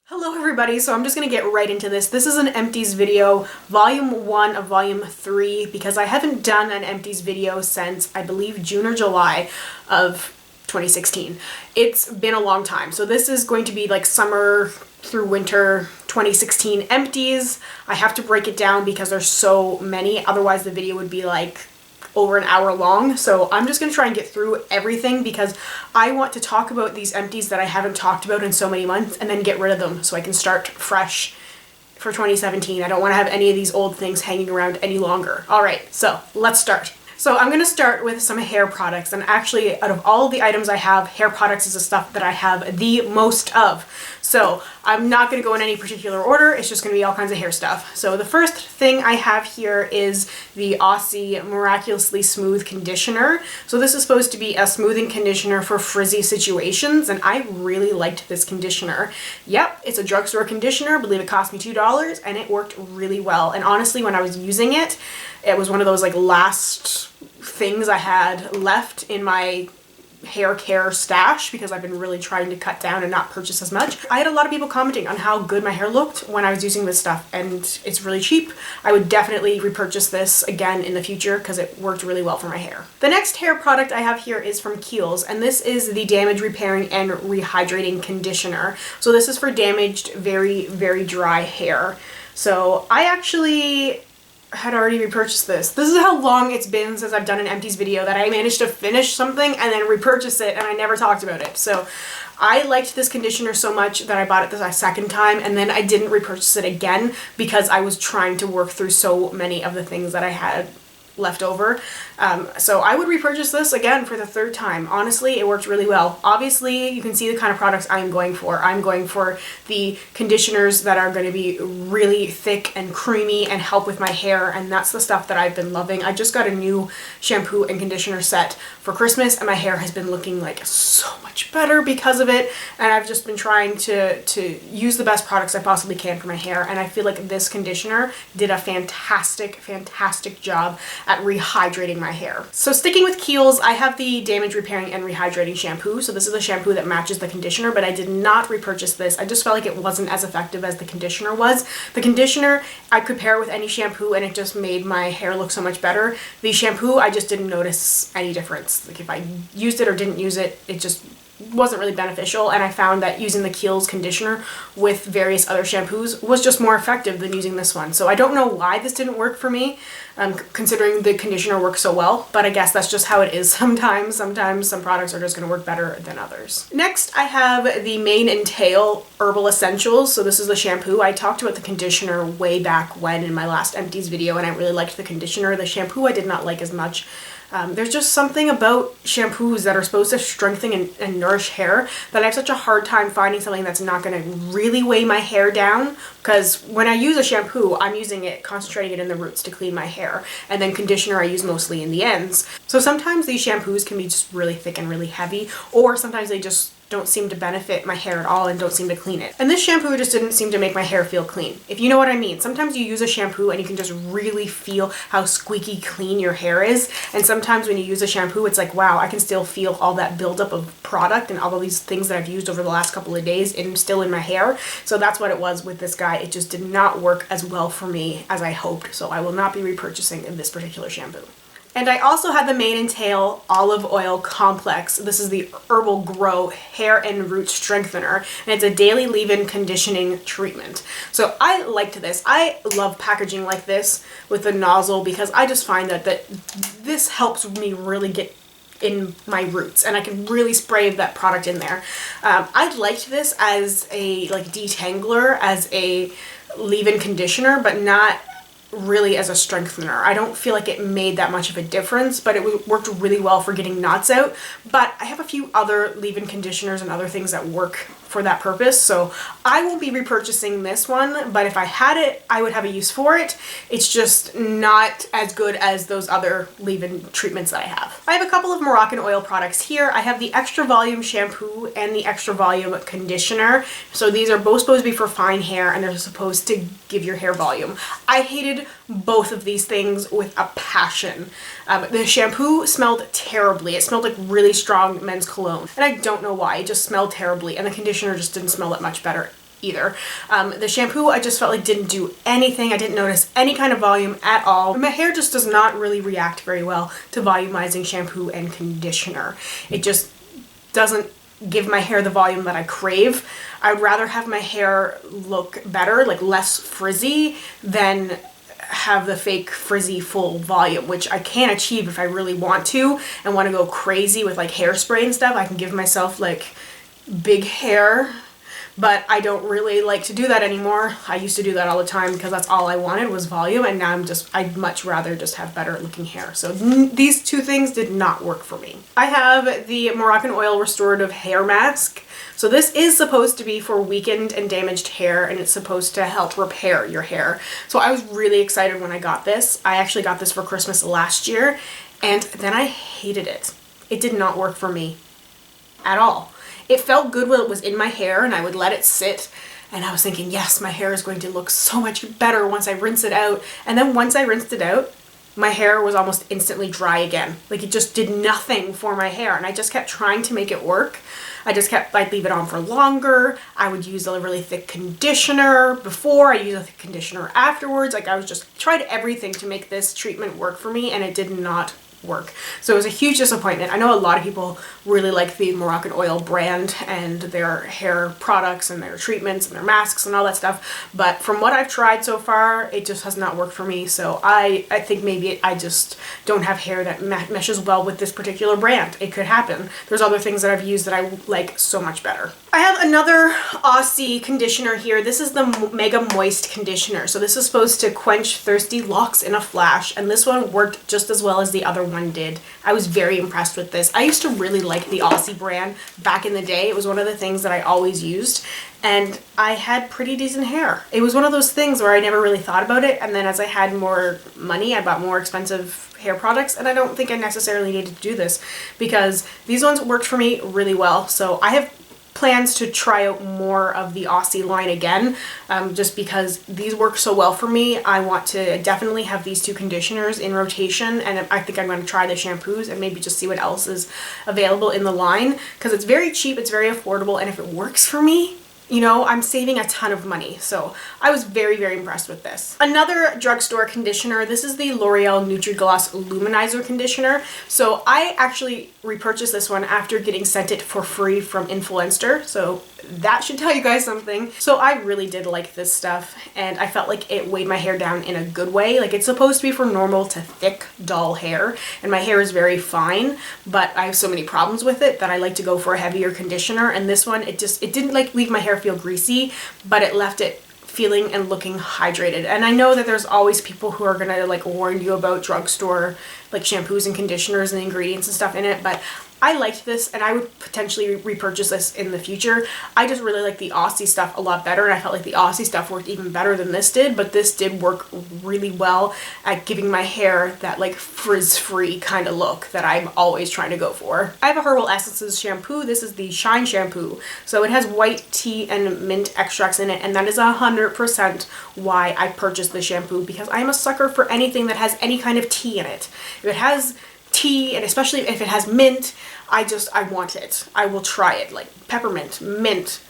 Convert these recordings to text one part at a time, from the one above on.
Hello everybody, so I'm just going to get right into this. This is an Empties video, volume 1 of volume 3, because I haven't done an Empties video since, I believe, June or July of 2016. It's been a long time. So this is going to be like summer through winter 2016 Empties. I have to break it down because there's so many, otherwise the video would be like over an hour long. So I'm just going to try and get through everything because I want to talk about these empties that I haven't talked about in so many months and then get rid of them so I can start fresh for 2017. I don't want to have any of these old things hanging around any longer. All right, so let's start. So I'm going to start with some hair products, and actually out of all of the items I have, hair products is the stuff that I have the most of. So I'm not going to go in any particular order, it's just going to be all kinds of hair stuff. So the first thing I have here is the Aussie Miraculously Smooth Conditioner. So this is supposed to be a smoothing conditioner for frizzy situations, and I really liked this conditioner. Yep, it's a drugstore conditioner, I believe it cost me $2, and it worked really well. And honestly, when I was using it, it was one of those like last things I had left in my hair care stash because I've been really trying to cut down and not purchase as much. I had a lot of people commenting on how good my hair looked when I was using this stuff, and it's really cheap. I would definitely repurchase this again in the future because it worked really well for my hair. The next hair product I have here is from Kiehls, and this is the Damage Repairing and Rehydrating Conditioner. So this is for damaged, very, very dry hair. So I actually had already repurchased this. This is how long it's been since I've done an Empties video that I managed to finish something and then repurchase it, and I never talked about it. So I liked this conditioner so much that I bought it the second time, and then I didn't repurchase it again because I was trying to work through so many of the things that I had left over. So I would repurchase this again for the third time. Honestly, it worked really well. Obviously, you can see the kind of products I'm going for. I'm going for the conditioners that are going to be really thick and creamy and help with my hair, and that's the stuff that I've been loving. I just got a new shampoo and conditioner set for Christmas, and my hair has been looking like so much better because of it, and I've just been trying to use the best products I possibly can for my hair, and I feel like this conditioner did a fantastic job at rehydrating my hair. So sticking with Kiehls, I have the Damage Repairing and Rehydrating shampoo. So this is a shampoo that matches the conditioner, but I did not repurchase this. I just felt like it wasn't as effective as the conditioner was. The conditioner, I could pair with any shampoo and it just made my hair look so much better. The shampoo, I just didn't notice any difference. Like if I used it or didn't use it, it just wasn't really beneficial, and I found that using the Kiehls conditioner with various other shampoos was just more effective than using this one. So I don't know why this didn't work for me, considering the conditioner works so well, but I guess that's just how it is sometimes. Sometimes some products are just going to work better than others. Next, I have the Mane and Tail Herbal Essentials. So this is the shampoo. I talked about the conditioner way back when in my last Empties video, and I really liked the conditioner. The shampoo I did not like as much. There's just something about shampoos that are supposed to strengthen and nourish hair that I have such a hard time finding something that's not going to really weigh my hair down, because when I use a shampoo, I'm using it, concentrating it in the roots to clean my hair, and then conditioner I use mostly in the ends. So sometimes these shampoos can be just really thick and really heavy, or sometimes they just don't seem to benefit my hair at all and don't seem to clean it. And this shampoo just didn't seem to make my hair feel clean. If you know what I mean. Sometimes you use a shampoo and you can just really feel how squeaky clean your hair is. And sometimes when you use a shampoo, it's like, wow, I can still feel all that buildup of product and all of these things that I've used over the last couple of days and still in my hair. So that's what it was with this guy. It just did not work as well for me as I hoped. So I will not be repurchasing this particular shampoo. And I also had the Mane and Tail Olive Oil Complex. This is the Herbal Grow Hair and Root Strengthener, and it's a daily leave-in conditioning treatment. So I liked this. I love packaging like this with the nozzle because I just find that this helps me really get in my roots, and I can really spray that product in there. I liked this as a like detangler, as a leave-in conditioner, but not really as a strengthener. I don't feel like it made that much of a difference, but it worked really well for getting knots out. But I have a few other leave-in conditioners and other things that work for that purpose, so I won't be repurchasing this one, but if I had it, I would have a use for it. It's just not as good as those other leave-in treatments that I have. I have a couple of Moroccan oil products here. I have the Extra Volume shampoo and the Extra Volume conditioner. So these are both supposed to be for fine hair, and they're supposed to give your hair volume. I hated both of these things with a passion. The shampoo smelled terribly. It smelled like really strong men's cologne, and I don't know why. It just smelled terribly, and the conditioner just didn't smell that much better either. The shampoo I just felt like didn't do anything. I didn't notice any kind of volume at all. My hair just does not really react very well to volumizing shampoo and conditioner. It just doesn't give my hair the volume that I crave. I'd rather have my hair look better, like less frizzy, than have the fake frizzy full volume, which I can achieve if I really want to and want to go crazy with like hairspray and stuff. I can give myself like big hair, but I don't really like to do that anymore. I used to do that all the time because that's all I wanted was volume, and now I'd much rather just have better looking hair. So these two things did not work for me. I have the Moroccan Oil Restorative Hair Mask. So this is supposed to be for weakened and damaged hair, and it's supposed to help repair your hair. So I was really excited when I got this. I actually got this for Christmas last year, and then I hated it. It did not work for me at all. It felt good when it was in my hair and I would let it sit, and I was thinking, yes, my hair is going to look so much better once I rinse it out. And then once I rinsed it out, my hair was almost instantly dry again. Like it just did nothing for my hair, and I just kept trying to make it work. I'd leave it on for longer. I would use a really thick conditioner before, I use a thick conditioner afterwards. Like I was just tried everything to make this treatment work for me, and it did not work. So it was a huge disappointment. I know a lot of people really like the Moroccan Oil brand and their hair products and their treatments and their masks and all that stuff, but from what I've tried so far, it just has not worked for me. So I think maybe I just don't have hair that meshes well with this particular brand. It could happen. There's other things that I've used that I like so much better. I have another Aussie conditioner here. This is the Mega Moist Conditioner. So this is supposed to quench thirsty locks in a flash, and this one worked just as well as the other one did. I was very impressed with this. I used to really like the Aussie brand back in the day. It was one of the things that I always used, and I had pretty decent hair. It was one of those things where I never really thought about it, and then as I had more money, I bought more expensive hair products, and I don't think I necessarily needed to do this because these ones worked for me really well. So I have plans to try out more of the Aussie line again, just because these work so well for me. I want to definitely have these two conditioners in rotation, and I think I'm going to try the shampoos and maybe just see what else is available in the line, because it's very cheap, it's very affordable, and if it works for me, you know, I'm saving a ton of money. So I was very, very impressed with this. Another drugstore conditioner, this is the L'Oreal Nutri-Gloss Luminizer Conditioner. So I actually repurchased this one after getting sent it for free from Influencer. So that should tell you guys something. So I really did like this stuff, and I felt like it weighed my hair down in a good way. Like it's supposed to be for normal to thick, dull hair, and my hair is very fine, but I have so many problems with it that I like to go for a heavier conditioner, and this one, it didn't like leave my hair feel greasy, but it left it feeling and looking hydrated. And I know that there's always people who are gonna like warn you about drugstore like shampoos and conditioners and the ingredients and stuff in it, but I liked this and I would potentially repurchase this in the future. I just really like the Aussie stuff a lot better, and I felt like the Aussie stuff worked even better than this did, but this did work really well at giving my hair that like frizz-free kind of look that I'm always trying to go for. I have a Herbal Essences shampoo. This is the Shine shampoo. So it has white tea and mint extracts in it, and that is 100% why I purchased the shampoo, because I'm a sucker for anything that has any kind of tea in it. If it has tea, and especially if it has mint, I want it. I will try it. Like peppermint, mint,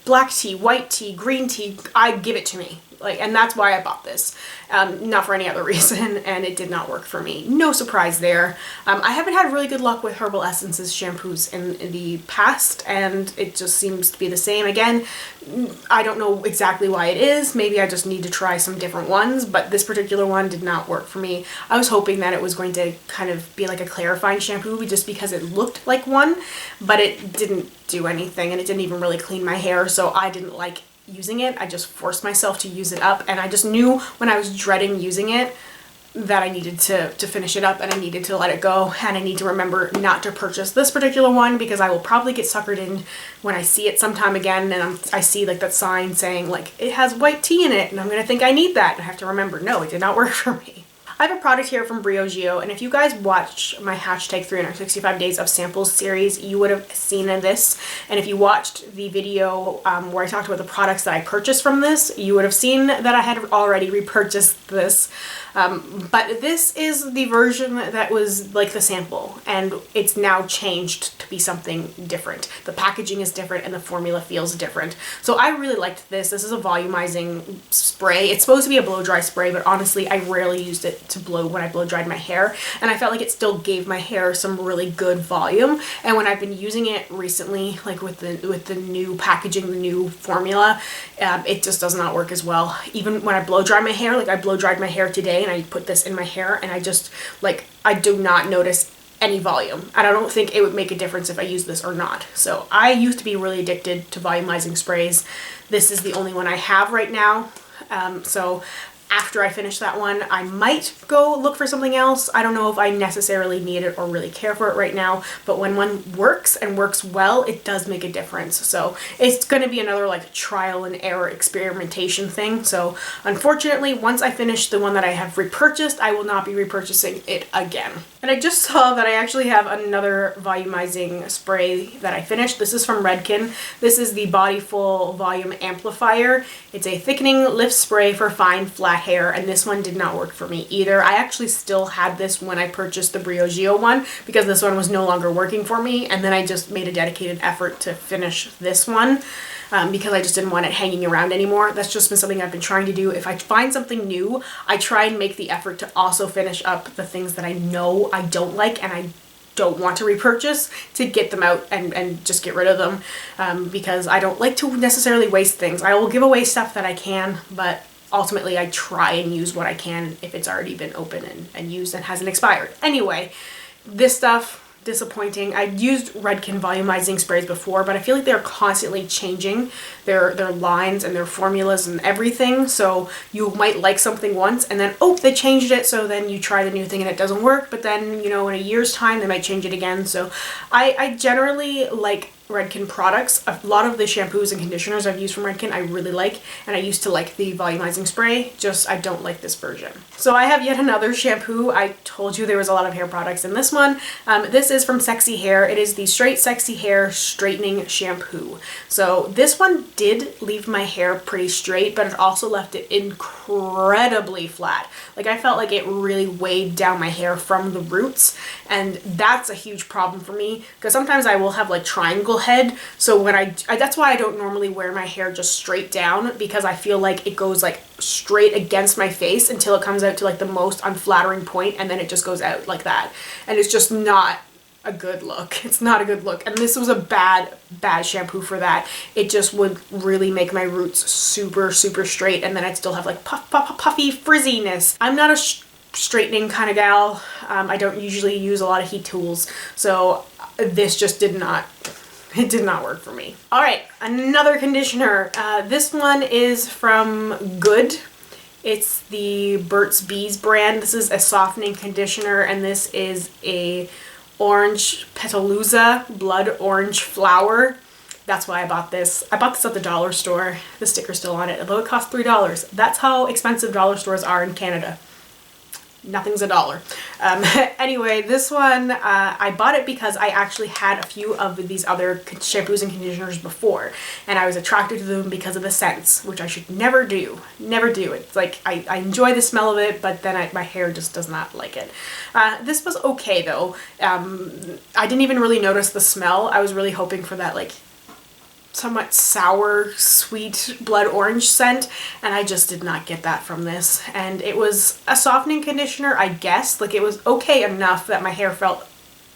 black tea, white tea, green tea, give it to me. Like, and that's why I bought this, not for any other reason, and it did not work for me. No surprise there. I haven't had really good luck with Herbal Essences shampoos in the past, and it just seems to be the same. Again, I don't know exactly why it is. Maybe I just need to try some different ones, but this particular one did not work for me. I was hoping that it was going to kind of be like a clarifying shampoo just because it looked like one, but it didn't do anything, and it didn't even really clean my hair, so I didn't like using it. I just forced myself to use it up, and I just knew when I was dreading using it that I needed to finish it up, and I needed to let it go, and I need to remember not to purchase this particular one because I will probably get suckered in when I see it sometime again, and I see like that sign saying like it has white tea in it, and I'm gonna think I need that, and I have to remember, no, it did not work for me. I I have a product here from Briogeo, and if you guys watch my hashtag 365 days of samples series, you would have seen this. And if you watched the video where I talked about the products that I purchased from this, you would have seen that I had already repurchased this. But this is the version that was like the sample, and it's now changed to be something different. The packaging is different and the formula feels different. So I really liked this. This is a volumizing spray. It's supposed to be a blow dry spray, but honestly I rarely used it to blow when I blow dried my hair, and I felt like it still gave my hair some really good volume. And when I've been using it recently, like with the new packaging, the new formula, it just does not work as well. Even when I blow dry my hair, like I blow dried my hair today and I put this in my hair, and I just, like, I do not notice any volume, and I don't think it would make a difference if I use this or not. So I used to be really addicted to volumizing sprays. This is the only one I have right now. So after I finish that one, I might go look for something else. I don't know if I necessarily need it or really care for it right now, but when one works and works well, it does make a difference. So it's going to be another like trial and error experimentation thing. So unfortunately, once I finish the one that I have repurchased, I will not be repurchasing it again. And I just saw that I actually have another volumizing spray that I finished. This is from Redken. This is the Body Full Volume Amplifier. It's a thickening lift spray for fine flat hair, and this one did not work for me either. I actually still had this when I purchased the Briogeo one because this one was no longer working for me, and then I just made a dedicated effort to finish this one because I just didn't want it hanging around anymore. That's just been something I've been trying to do. If I find something new, I try and make the effort to also finish up the things that I know I don't like and I don't want to repurchase, to get them out and just get rid of them, because I don't like to necessarily waste things. I will give away stuff that I can, but ultimately I try and use what I can if it's already been open and used and hasn't expired. Anyway, this stuff, disappointing. I'd used Redken volumizing sprays before, but I feel like they're constantly changing their lines and their formulas and everything. So you might like something once and then, oh, they changed it. So then you try the new thing and it doesn't work. But then, you know, in a year's time, they might change it again. So I generally like Redken products. A lot of the shampoos and conditioners I've used from Redken I really like, and I used to like the volumizing spray, just I don't like this version. So I have yet another shampoo. I told you there was a lot of hair products in this one. This is from Sexy Hair. It is the Straight Sexy Hair Straightening Shampoo. So this one did leave my hair pretty straight, but it also left it incredibly flat. Like I felt like it really weighed down my hair from the roots, and that's a huge problem for me because sometimes I will have like triangle head. So when I that's why I don't normally wear my hair just straight down, because I feel like it goes like straight against my face until it comes out to like the most unflattering point, and then it just goes out like that, and it's just not a good look. It's not a good look, and this was a bad shampoo for that. It just would really make my roots super straight, and then I'd still have like puffy frizziness. I'm not a straightening kind of gal. I don't usually use a lot of heat tools, so this just did not work for me. All right, another conditioner. This one is from Good. It's the Burt's Bees brand. This is a softening conditioner, and this is a orange Petaluzza blood orange flower. That's why I bought this. I bought this at the dollar store. The sticker's still on it, although it cost $3. That's how expensive dollar stores are in Canada. Nothing's a dollar. Anyway, this one, I bought it because I actually had a few of these other shampoos and conditioners before, and I was attracted to them because of the scents, which I should never do. Never do. It's like, I enjoy the smell of it, but then my hair just does not like it. This was okay though. I didn't even really notice the smell. I was really hoping for that like somewhat sour, sweet blood orange scent, and I just did not get that from this. And it was a softening conditioner, I guess. Like, it was okay enough that my hair felt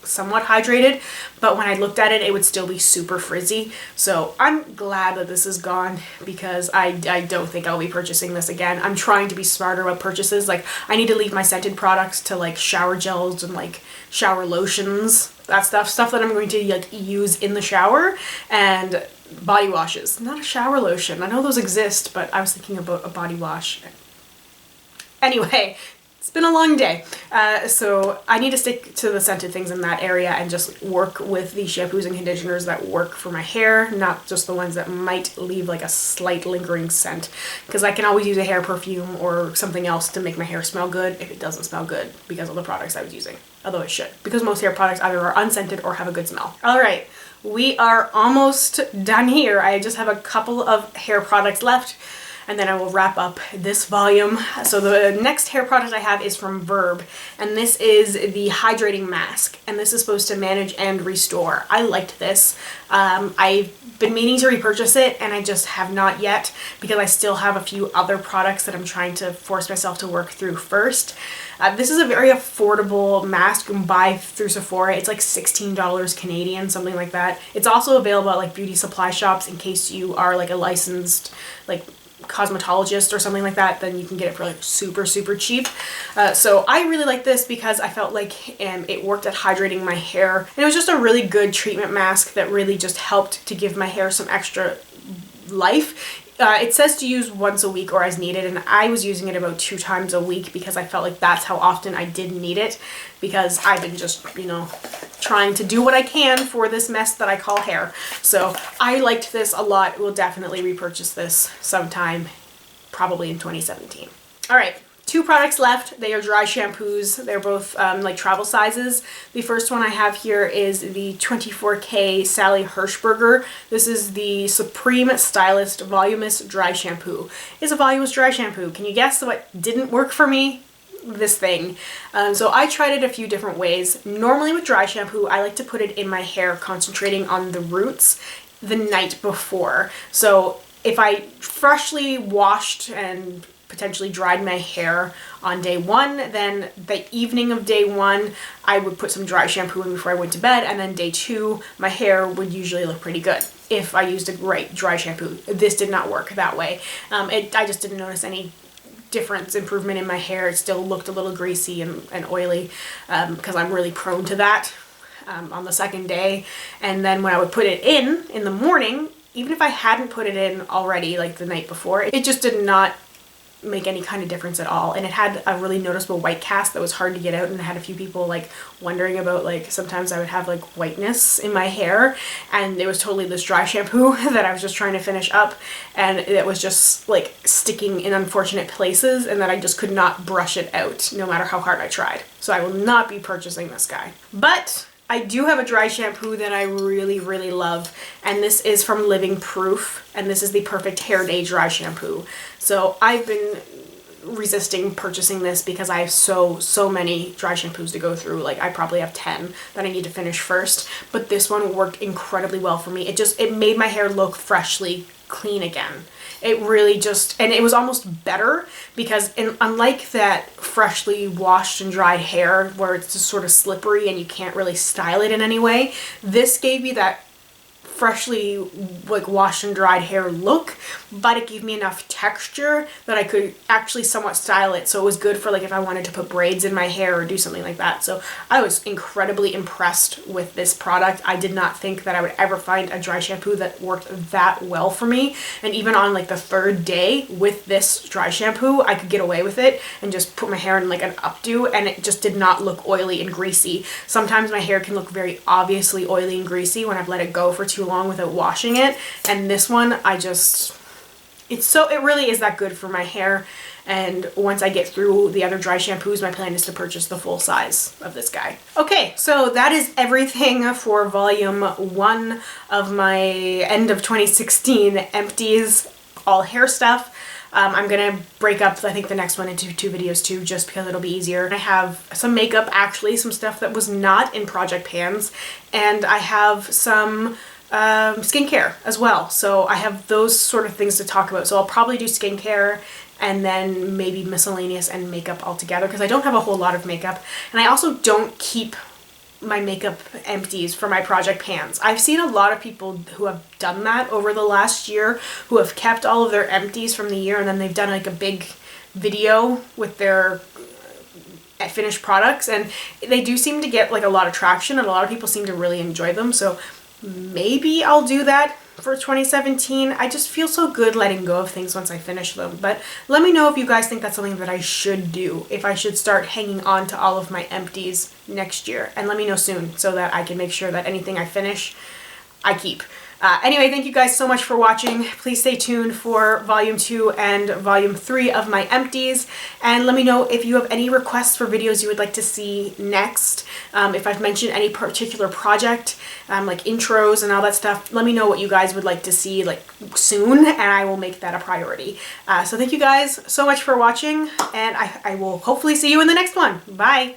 somewhat hydrated, but when I looked at it, it would still be super frizzy. So I'm glad that this is gone, because I don't think I'll be purchasing this again. I'm trying to be smarter about purchases. Like, I need to leave my scented products to like shower gels and like shower lotions, that stuff that I'm going to like use in the shower, and body washes, not a shower lotion. I know those exist, but I was thinking about a body wash. Anyway, It's been a long day, so I need to stick to the scented things in that area and just work with the shampoos and conditioners that work for my hair, not just the ones that might leave like a slight lingering scent, because I can always use a hair perfume or something else to make my hair smell good if it doesn't smell good because of the products I was using, although it should, because most hair products either are unscented or have a good smell. All right, we are almost done here. I just have a couple of hair products left, and then I will wrap up this volume. So the next hair product I have is from Verb, and this is the Hydrating Mask, and this is supposed to manage and restore. I liked this. I've been meaning to repurchase it, and I just have not yet because I still have a few other products that I'm trying to force myself to work through first. This is a very affordable mask you can buy through Sephora. It's like $16 Canadian, something like that. It's also available at like beauty supply shops in case you are like a licensed like cosmetologist or something like that, then you can get it for like super cheap. So I really like this because I felt like it worked at hydrating my hair, and it was just a really good treatment mask that really just helped to give my hair some extra life. It says to use once a week or as needed, and I was using it about 2 times a week because I felt like that's how often I did need it, because I've been just, you know, trying to do what I can for this mess that I call hair. So I liked this a lot. We'll definitely repurchase this sometime, probably in 2017. All right. 2 products left. They are dry shampoos. They're both like travel sizes. The first one I have here is the 24K Sally Hirschberger. This is the Supreme Stylist Voluminous Dry Shampoo. It's a voluminous dry shampoo. Can you guess what didn't work for me? This thing. So I tried it a few different ways. Normally with dry shampoo, I like to put it in my hair, concentrating on the roots the night before. So if I freshly washed and potentially dried my hair on day 1, then the evening of day 1 I would put some dry shampoo in before I went to bed, and then day 2 my hair would usually look pretty good if I used a great dry shampoo. This did not work that way. I just didn't notice any improvement in my hair. It still looked a little greasy and oily because I'm really prone to that on the second day. And then when I would put it in the morning, even if I hadn't put it in already like the night before, it just did not make any kind of difference at all. And it had a really noticeable white cast that was hard to get out, and I had a few people like wondering about, like, sometimes I would have like whiteness in my hair, and it was totally this dry shampoo that I was just trying to finish up, and it was just like sticking in unfortunate places, and that I just could not brush it out no matter how hard I tried. So I will not be purchasing this guy. But I do have a dry shampoo that I really love, and this is from Living Proof, and this is the Perfect Hair Day Dry Shampoo. So I've been resisting purchasing this because I have so many dry shampoos to go through. Like, I probably have 10 that I need to finish first, but this one worked incredibly well for me. It made my hair look freshly clean again. It really just, and it was almost better because unlike that freshly washed and dried hair where it's just sort of slippery and you can't really style it in any way, this gave me that freshly like washed and dried hair look, but it gave me enough texture that I could actually somewhat style it. So it was good for like if I wanted to put braids in my hair or do something like that. So I was incredibly impressed with this product. I did not think that I would ever find a dry shampoo that worked that well for me. And even on like the 3rd day with this dry shampoo, I could get away with it and just put my hair in like an updo, and it just did not look oily and greasy. Sometimes my hair can look very obviously oily and greasy when I've let it go for too long without washing it, and this one it really is that good for my hair. And once I get through the other dry shampoos, my plan is to purchase the full size of this guy. Okay, so that is everything for volume 1 of my end of 2016 Empties all hair stuff. I'm gonna break up, I think, the next one into 2 videos too, just because it'll be easier. I have some makeup, actually, some stuff that was not in project pans, and I have some skincare as well. So I have those sort of things to talk about. So I'll probably do skincare and then maybe miscellaneous and makeup all together, because I don't have a whole lot of makeup, and I also don't keep my makeup empties for my project pans. I've seen a lot of people who have done that over the last year, who have kept all of their empties from the year, and then they've done like a big video with their finished products, and they do seem to get like a lot of traction, and a lot of people seem to really enjoy them. So maybe I'll do that for 2017. I just feel so good letting go of things once I finish them. But let me know if you guys think that's something that I should do, if I should start hanging on to all of my empties next year. And let me know soon so that I can make sure that anything I finish, I keep. Anyway, thank you guys so much for watching. Please stay tuned for volume 2 and volume 3 of my empties. And let me know if you have any requests for videos you would like to see next. If I've mentioned any particular project, like intros and all that stuff, let me know what you guys would like to see like soon, and I will make that a priority. So thank you guys so much for watching, and I will hopefully see you in the next one. Bye!